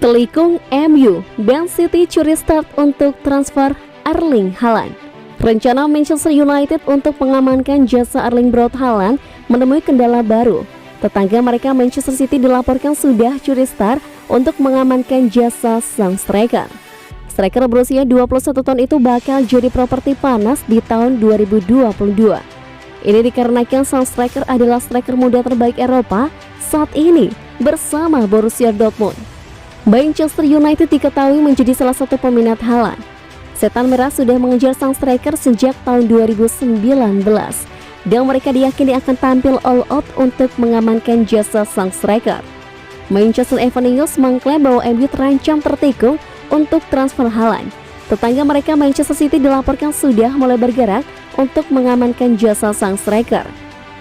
Kelikung MU, Man City curi start untuk transfer Erling Haaland. Rencana Manchester United untuk mengamankan jasa Erling Braut Haaland menemui kendala baru. Tetangga mereka Manchester City dilaporkan sudah curi start untuk mengamankan jasa sang striker. Striker berusia 21 tahun itu bakal jadi properti panas di tahun 2022. Ini dikarenakan sang striker adalah striker muda terbaik Eropa saat ini bersama Borussia Dortmund. Manchester United diketahui menjadi salah satu peminat Haaland. Setan Merah sudah mengejar sang striker sejak tahun 2019 dan mereka diyakini akan tampil all out untuk mengamankan jasa sang striker. Manchester Evening News mengklaim bahwa MU terancam tertikung untuk transfer Haaland. Tetangga mereka Manchester City dilaporkan sudah mulai bergerak untuk mengamankan jasa sang striker.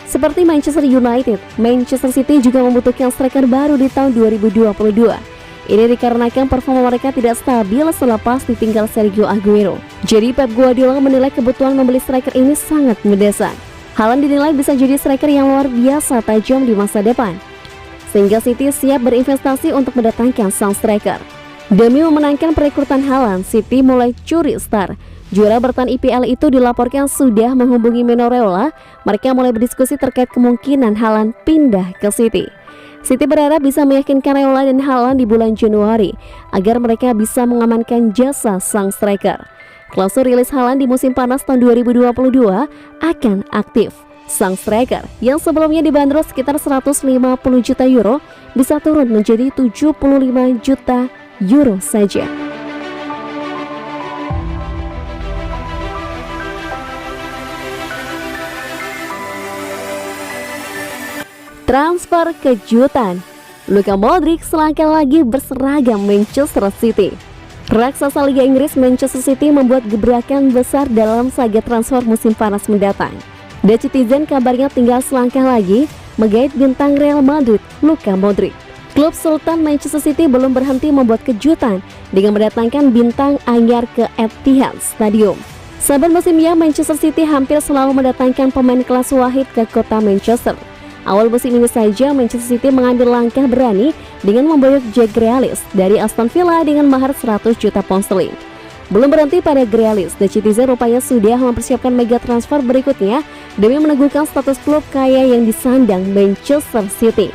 Seperti Manchester United, Manchester City juga membutuhkan striker baru di tahun 2022. Ini dikarenakan performa mereka tidak stabil selepas ditinggal Sergio Aguero. Jadi Pep Guardiola menilai kebutuhan membeli striker ini sangat mendesak. Haaland dinilai bisa jadi striker yang luar biasa tajam di masa depan, sehingga City siap berinvestasi untuk mendatangkan sang striker. Demi memenangkan perekrutan Haaland, City mulai curi star. Juara bertahan IPL itu dilaporkan sudah menghubungi Mino Raiola. Mereka mulai berdiskusi terkait kemungkinan Haaland pindah ke City. City berharap bisa meyakinkan Raiola dan Haaland di bulan Januari agar mereka bisa mengamankan jasa sang striker. Klausul rilis Haaland di musim panas tahun 2022 akan aktif. Sang striker yang sebelumnya dibanderol sekitar 150 juta euro bisa turun menjadi 75 juta euro saja. Transfer kejutan, Luka Modric selangkah lagi berseragam Manchester City. Raksasa Liga Inggris Manchester City membuat gebrakan besar dalam saga transfer musim panas mendatang. The Citizen kabarnya tinggal selangkah lagi menggait bintang Real Madrid, Luka Modric. Klub Sultan Manchester City belum berhenti membuat kejutan dengan mendatangkan bintang anyar ke Etihad Stadium. Saban musimnya Manchester City hampir selalu mendatangkan pemain kelas wahid ke kota Manchester. Awal musim ini saja Manchester City mengambil langkah berani dengan memboyong Jack Grealish dari Aston Villa dengan mahar 100 juta pound sterling. Belum berhenti pada Grealish, The Citizen rupanya sudah mempersiapkan mega transfer berikutnya demi meneguhkan status klub kaya yang disandang Manchester City.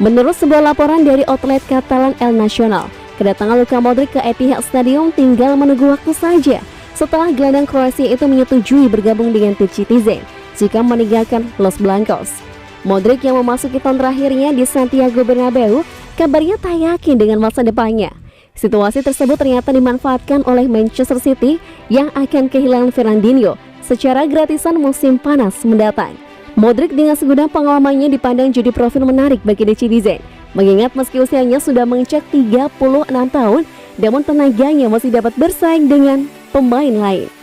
Menurut sebuah laporan dari outlet Katalan El Nacional, kedatangan Luka Modric ke Etihad Stadium tinggal menunggu waktu saja setelah gelandang Kroasia itu menyetujui bergabung dengan The Citizen jika meninggalkan Los Blancos. Modric yang memasuki tahun terakhirnya di Santiago Bernabeu kabarnya tak yakin dengan masa depannya. Situasi tersebut ternyata dimanfaatkan oleh Manchester City yang akan kehilangan Fernandinho secara gratisan musim panas mendatang. Modric dengan segudang pengalamannya dipandang jadi profil menarik bagi The Citizen, mengingat meski usianya sudah menginjak 36 tahun, namun tenaganya masih dapat bersaing dengan pemain lain.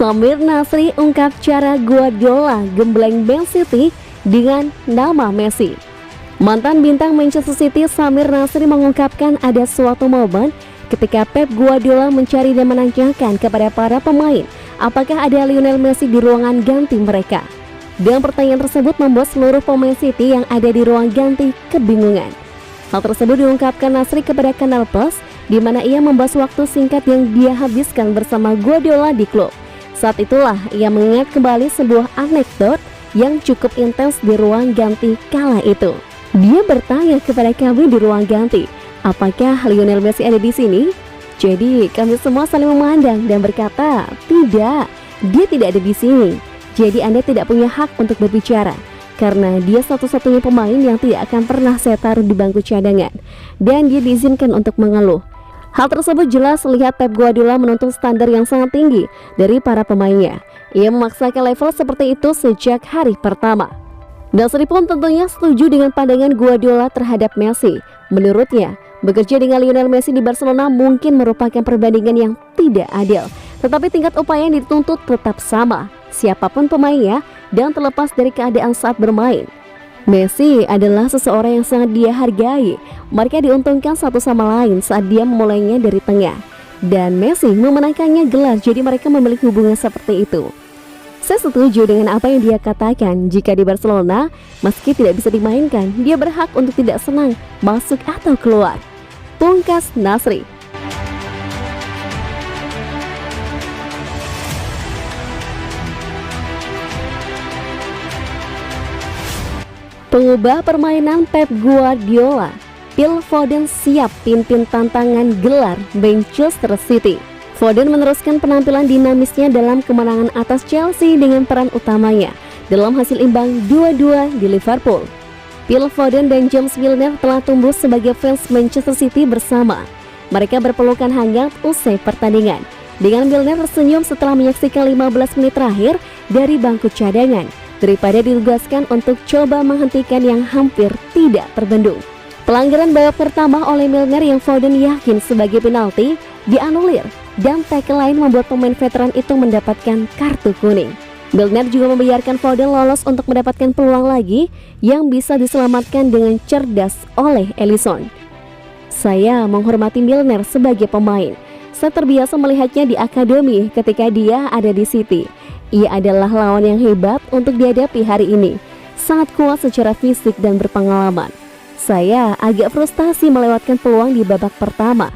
Samir Nasri ungkap cara Guardiola gembleng Man City dengan nama Messi. Mantan bintang Manchester City Samir Nasri mengungkapkan ada suatu momen ketika Pep Guardiola mencari dan menanyakan kepada para pemain apakah ada Lionel Messi di ruangan ganti mereka. Dan pertanyaan tersebut membuat seluruh pemain City yang ada di ruang ganti kebingungan. Hal tersebut diungkapkan Nasri kepada Canal Plus, di mana ia membahas waktu singkat yang dia habiskan bersama Guardiola di klub. Saat itulah ia mengingat kembali sebuah anekdot yang cukup intens di ruang ganti kala itu. Dia bertanya kepada kami di ruang ganti, apakah Lionel Messi ada di sini? Jadi kami semua saling memandang dan berkata, tidak, dia tidak ada di sini. Jadi Anda tidak punya hak untuk berbicara, karena dia satu-satunya pemain yang tidak akan pernah saya taruh di bangku cadangan, dan dia diizinkan untuk mengeluh. Hal tersebut jelas lihat Pep Guardiola menuntut standar yang sangat tinggi dari para pemainnya. Ia memaksakan level seperti itu sejak hari pertama. Nasri pun tentunya setuju dengan pandangan Guardiola terhadap Messi. Menurutnya, bekerja dengan Lionel Messi di Barcelona mungkin merupakan perbandingan yang tidak adil. Tetapi tingkat upaya yang dituntut tetap sama, siapapun pemainnya dan terlepas dari keadaan saat bermain. Messi adalah seseorang yang sangat dia hargai. Mereka diuntungkan satu sama lain saat dia memulainya dari tengah, dan Messi memenangkannya gelar, jadi mereka memiliki hubungan seperti itu. Saya setuju dengan apa yang dia katakan. Jika di Barcelona, meski tidak bisa dimainkan, dia berhak untuk tidak senang, masuk atau keluar. Pungkas Nasri. Pengubah permainan Pep Guardiola, Phil Foden siap pimpin tantangan gelar Manchester City. Foden meneruskan penampilan dinamisnya dalam kemenangan atas Chelsea dengan peran utamanya dalam hasil imbang 2-2 di Liverpool. Phil Foden dan James Milner telah tumbuh sebagai fans Manchester City bersama. Mereka berpelukan hangat usai pertandingan, dengan Milner tersenyum setelah menyaksikan 15 menit terakhir dari bangku cadangan daripada ditugaskan untuk coba menghentikan yang hampir tidak terbendung. Pelanggaran babak pertama oleh Milner yang Foden yakin sebagai penalti dianulir, dan tackle lain membuat pemain veteran itu mendapatkan kartu kuning. Milner juga membiarkan Foden lolos untuk mendapatkan peluang lagi yang bisa diselamatkan dengan cerdas oleh Alisson. Saya menghormati Milner sebagai pemain. Saya terbiasa melihatnya di akademi ketika dia ada di City. Ia adalah lawan yang hebat untuk dihadapi hari ini. Sangat kuat secara fisik dan berpengalaman. Saya agak frustasi melewatkan peluang di babak pertama.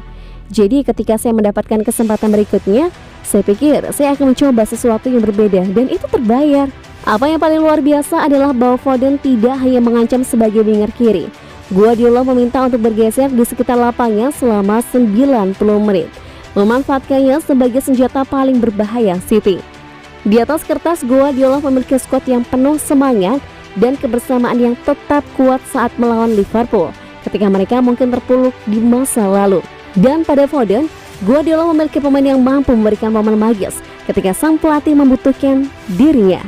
Jadi ketika saya mendapatkan kesempatan berikutnya, saya pikir saya akan mencoba sesuatu yang berbeda dan itu terbayar. Apa yang paling luar biasa adalah bahwa Foden tidak hanya mengancam sebagai winger kiri. Guardiola meminta untuk bergeser di sekitar lapangan selama 90 menit, memanfaatkannya sebagai senjata paling berbahaya City. Di atas kertas, Guardiola memiliki skuad yang penuh semangat dan kebersamaan yang tetap kuat saat melawan Liverpool ketika mereka mungkin terpuruk di masa lalu. Dan pada Foden, Guardiola memiliki pemain yang mampu memberikan momen magis ketika sang pelatih membutuhkan dirinya.